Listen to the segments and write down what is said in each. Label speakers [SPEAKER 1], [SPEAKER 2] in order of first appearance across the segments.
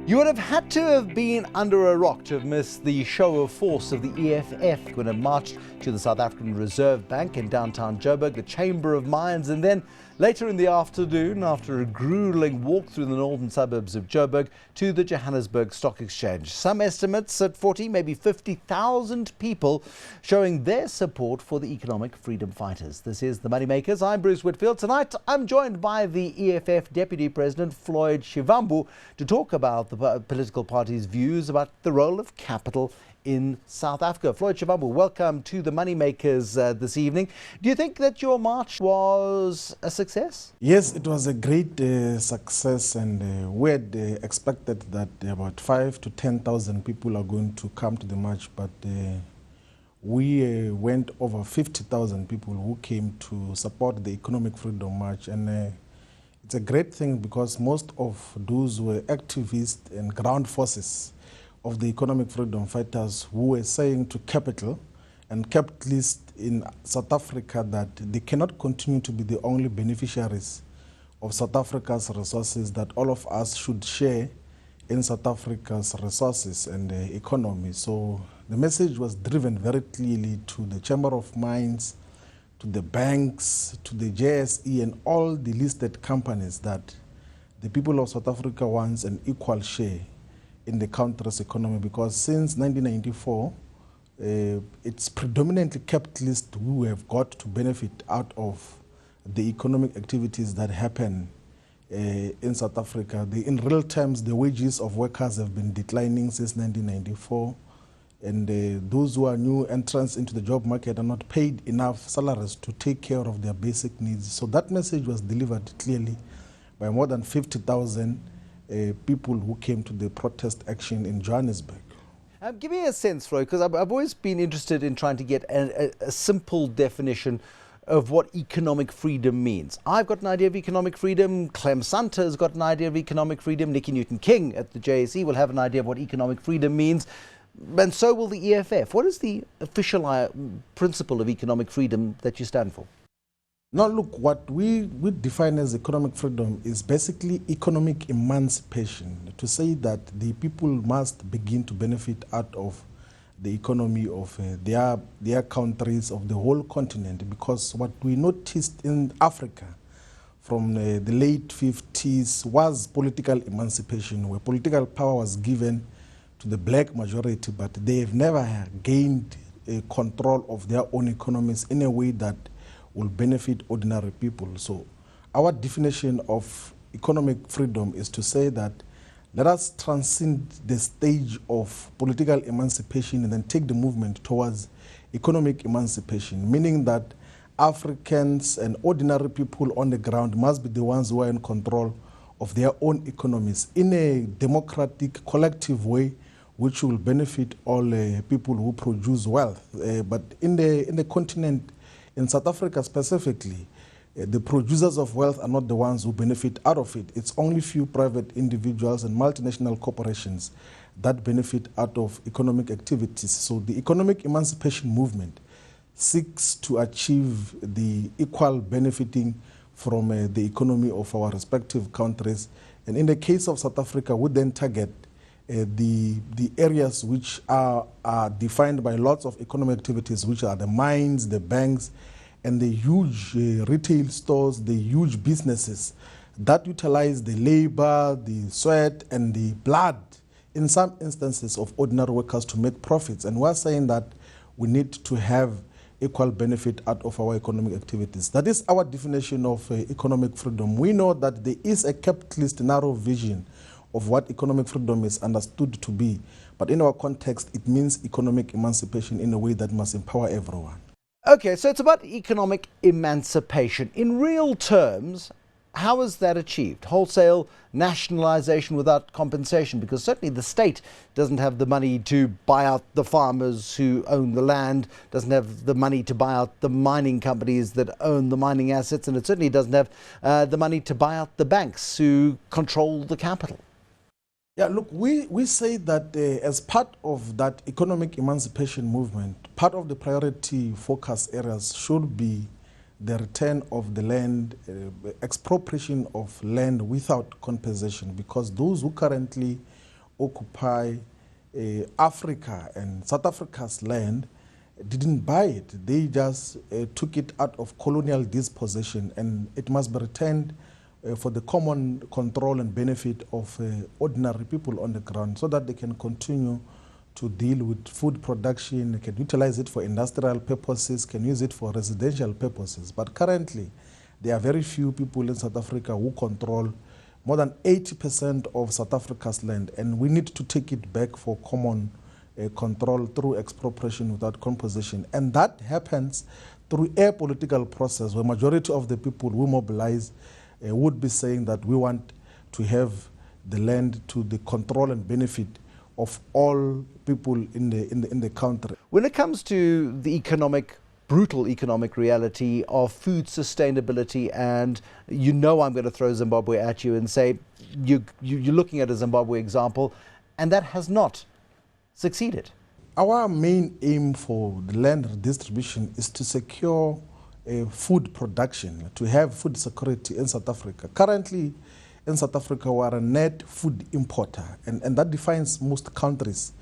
[SPEAKER 1] You would have had to have been under a rock to have missed the show of force of the EFF when it marched to the South African Reserve Bank in downtown Joburg, the Chamber of Mines, and then later in the afternoon, after a grueling walk through the northern suburbs of Joburg, to the Johannesburg Stock Exchange. Some estimates at 40, maybe 50,000 people showing their support for the economic freedom fighters. This is the Moneymakers. I'm Bruce Whitfield. Tonight, I'm joined by the EFF Deputy President, Floyd Shivambu, to talk about the political party's views about the role of capital in South Africa. Floyd Shivambu, welcome to the Moneymakers this evening. Do you think that your march was a success?
[SPEAKER 2] Yes, it was a great success, and we had expected that about 5,000 to 10,000 people are going to come to the march, but we went over 50,000 people who came to support the Economic Freedom March, and it's a great thing because most of those were activists and ground forces of the economic freedom fighters who were saying to capital and capitalists in South Africa that they cannot continue to be the only beneficiaries of South Africa's resources, that all of us should share in South Africa's resources and economy. So the message was driven very clearly to the Chamber of Mines, to the banks, to the JSE and all the listed companies that the people of South Africa wants an equal share in the country's economy, because since 1994, it's predominantly capitalists who have got to benefit out of the economic activities that happen in South Africa. In real terms, the wages of workers have been declining since 1994, and those who are new entrants into the job market are not paid enough salaries to take care of their basic needs. So that message was delivered clearly by more than 50,000 people who came to the protest action in Johannesburg.
[SPEAKER 1] Give me a sense, Floyd, because I've always been interested in trying to get a simple definition of what economic freedom means. I've got an idea of economic freedom. Clem Santa's got an idea of economic freedom. Nikki Newton-King at the JSE will have an idea of what economic freedom means. And so will the EFF. What is the official principle of economic freedom that you stand for?
[SPEAKER 2] Now look, what we define as economic freedom is basically economic emancipation, to say that the people must begin to benefit out of the economy of their countries, of the whole continent, because what we noticed in Africa from the late 50s was political emancipation, where political power was given to the black majority, but they have never gained control of their own economies in a way that will benefit ordinary people. So our definition of economic freedom is to say that let us transcend the stage of political emancipation and then take the movement towards economic emancipation, meaning that Africans and ordinary people on the ground must be the ones who are in control of their own economies in a democratic, collective way, which will benefit all people who produce wealth. But in the continent, in South Africa specifically, the producers of wealth are not the ones who benefit out of it. It's only few private individuals and multinational corporations that benefit out of economic activities. So the economic emancipation movement seeks to achieve the equal benefiting from the economy of our respective countries. And in the case of South Africa, we then target the areas which are defined by lots of economic activities, which are the mines, the banks, and the huge retail stores, the huge businesses that utilize the labor, the sweat, and the blood, in some instances, of ordinary workers to make profits. And we're saying that we need to have equal benefit out of our economic activities. That is our definition of economic freedom. We know that there is a capitalist narrow vision of what economic freedom is understood to be. But in our context, it means economic emancipation in a way that must empower everyone.
[SPEAKER 1] Okay, so it's about economic emancipation. In real terms, how is that achieved? Wholesale nationalization without compensation? Because certainly the state doesn't have the money to buy out the farmers who own the land, doesn't have the money to buy out the mining companies that own the mining assets, and it certainly doesn't have the money to buy out the banks who control the capital.
[SPEAKER 2] Yeah, look, we say that as part of that economic emancipation movement, part of the priority focus areas should be the return of the land, expropriation of land without compensation, because those who currently occupy Africa, and South Africa's land didn't buy it. They just took it out of colonial dispossession, and it must be returned for the common control and benefit of ordinary people on the ground, so that they can continue to deal with food production, can utilize it for industrial purposes, can use it for residential purposes. But currently, there are very few people in South Africa who control more than 80% of South Africa's land, and we need to take it back for common control through expropriation without composition. And that happens through a political process where majority of the people who mobilize would be saying that we want to have the land to the control and benefit of all people in the country.
[SPEAKER 1] When it comes to the brutal economic reality of food sustainability, and I'm going to throw Zimbabwe at you and say you're looking at a Zimbabwe example, and that has not succeeded.
[SPEAKER 2] Our main aim for the land redistribution is to secure food production, to have food security in South Africa. Currently, in South Africa, we are a net food importer, and that defines most countries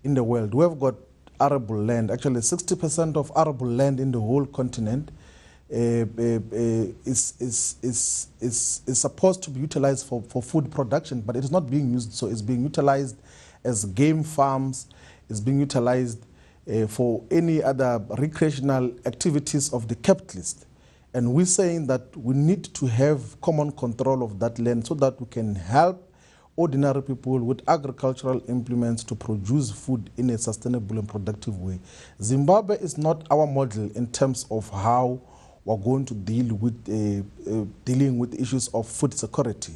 [SPEAKER 2] in the world. We have got arable land. Actually, 60% of arable land in the whole continent is supposed to be utilized for food production, but it is not being used. So it's being utilized as game farms, it's being utilized for any other recreational activities of the capitalist. And we're saying that we need to have common control of that land so that we can help ordinary people with agricultural implements to produce food in a sustainable and productive way. Zimbabwe is not our model in terms of how we're going to deal with dealing with issues of food security.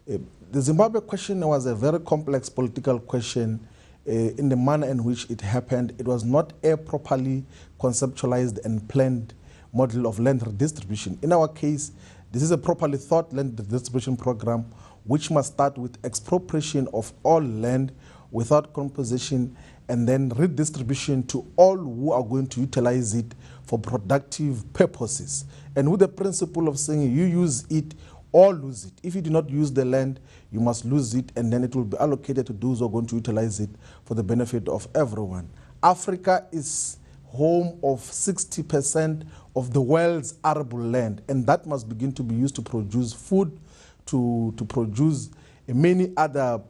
[SPEAKER 2] The Zimbabwe question was a very complex political question in the manner in which it happened. It was not a properly conceptualized and planned model of land redistribution. In our case, this is a properly thought land redistribution program which must start with expropriation of all land without composition, and then redistribution to all who are going to utilize it for productive purposes. And with the principle of saying you use it or lose it. If you do not use the land, you must lose it, and then it will be allocated to those who are going to utilize it for the benefit of everyone. Africa is home of 60% of the world's arable land, and that must begin to be used to produce food, to produce many other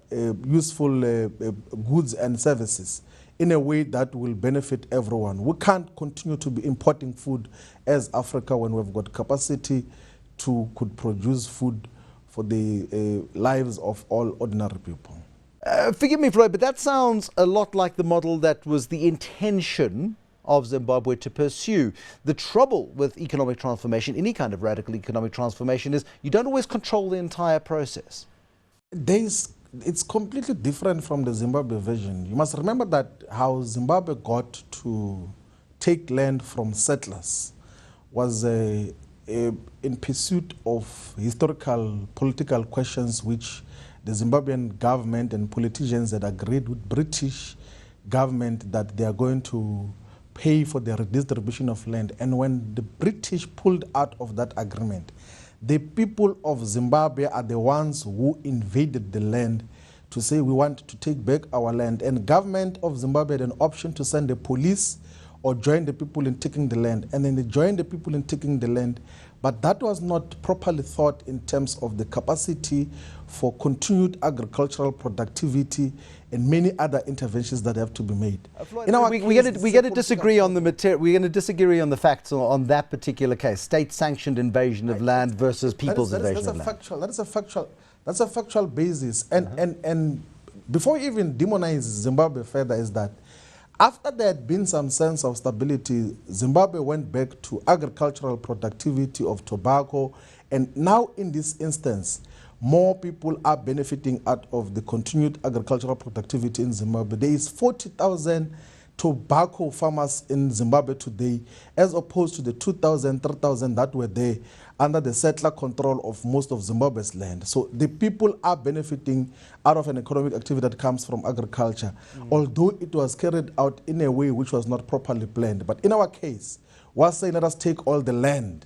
[SPEAKER 2] useful goods and services in a way that will benefit everyone. We can't continue to be importing food as Africa when we've got capacity could produce food for the lives of all ordinary people.
[SPEAKER 1] Forgive me, Floyd, but that sounds a lot like the model that was the intention of Zimbabwe to pursue. The trouble with economic transformation, any kind of radical economic transformation, is you don't always control the entire process.
[SPEAKER 2] It's completely different from the Zimbabwe version. You must remember that how Zimbabwe got to take land from settlers was in pursuit of historical political questions which the Zimbabwean government and politicians had agreed with British government that they are going to pay for the redistribution of land. And when the British pulled out of that agreement, the people of Zimbabwe are the ones who invaded the land to say we want to take back our land. And government of Zimbabwe had an option to send the police or join the people in taking the land. And then they joined the people in taking the land. But that was not properly thought in terms of the capacity for continued agricultural productivity and many other interventions that have to be made.
[SPEAKER 1] Floyd, we're going to disagree on the material. We're going to disagree on the facts on that particular case: state-sanctioned invasion of land versus people's invasion of land.
[SPEAKER 2] That's a factual basis. And before we even demonize Zimbabwe further, is that after there had been some sense of stability, Zimbabwe went back to agricultural productivity of tobacco, and now in this instance, more people are benefiting out of the continued agricultural productivity in Zimbabwe. There is 40,000 tobacco farmers in Zimbabwe today, as opposed to the 2,000, 3,000 that were there under the settler control of most of Zimbabwe's land. So the people are benefiting out of an economic activity that comes from agriculture, although it was carried out in a way which was not properly planned. But in our case, we're saying let us take all the land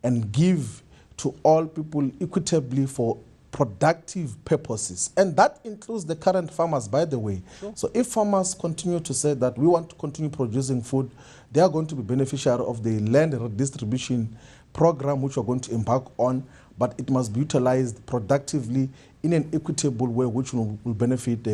[SPEAKER 2] and give to all people equitably for productive purposes. And that includes the current farmers, by the way.
[SPEAKER 1] Sure.
[SPEAKER 2] So if farmers continue to say that we want to continue producing food, they are going to be beneficiary of the land redistribution program which we're going to embark on, but it must be utilized productively in an equitable way which will benefit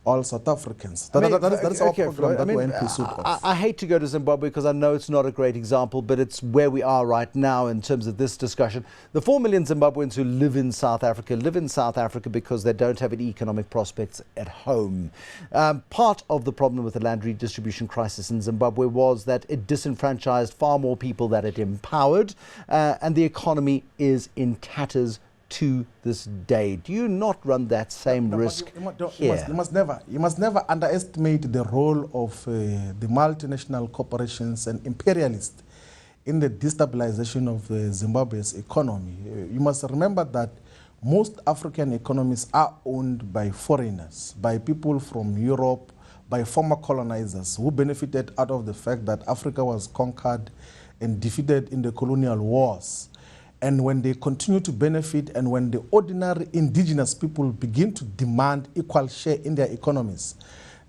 [SPEAKER 2] all South Africans. That is our program that we're in pursuit of.
[SPEAKER 1] I hate to go to Zimbabwe because I know it's not a great example, but it's where we are right now in terms of this discussion. The 4 million Zimbabweans who live in South Africa because they don't have any economic prospects at home. Part of the problem with the land redistribution crisis in Zimbabwe was that it disenfranchised far more people than it empowered, and the economy is in tatters to this day. Do you not run that same risk here?
[SPEAKER 2] You must never underestimate the role of the multinational corporations and imperialists in the destabilization of Zimbabwe's economy. You must remember that most African economies are owned by foreigners, by people from Europe, by former colonizers who benefited out of the fact that Africa was conquered and defeated in the colonial wars. And when they continue to benefit, and when the ordinary indigenous people begin to demand equal share in their economies,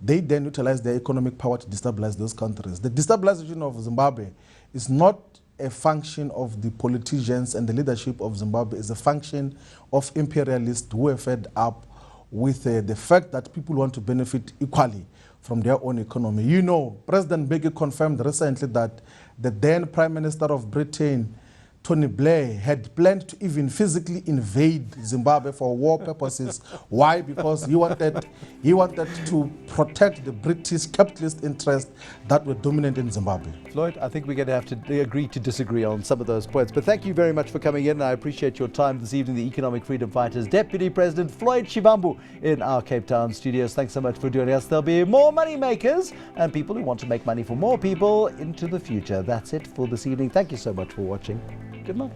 [SPEAKER 2] they then utilize their economic power to destabilize those countries. The destabilization of Zimbabwe is not a function of the politicians and the leadership of Zimbabwe. It's a function of imperialists who are fed up with the fact that people want to benefit equally from their own economy. You know, President Mbeki confirmed recently that the then Prime Minister of Britain, Tony Blair, had planned to even physically invade Zimbabwe for war purposes. Why? Because he wanted to protect the British capitalist interests that were dominant in Zimbabwe.
[SPEAKER 1] Floyd, I think we're going to have to agree to disagree on some of those points. But thank you very much for coming in. I appreciate your time this evening. The Economic Freedom Fighters Deputy President Floyd Shivambu in our Cape Town studios. Thanks so much for joining us. There'll be more money makers and people who want to make money for more people into the future. That's it for this evening. Thank you so much for watching. Good night.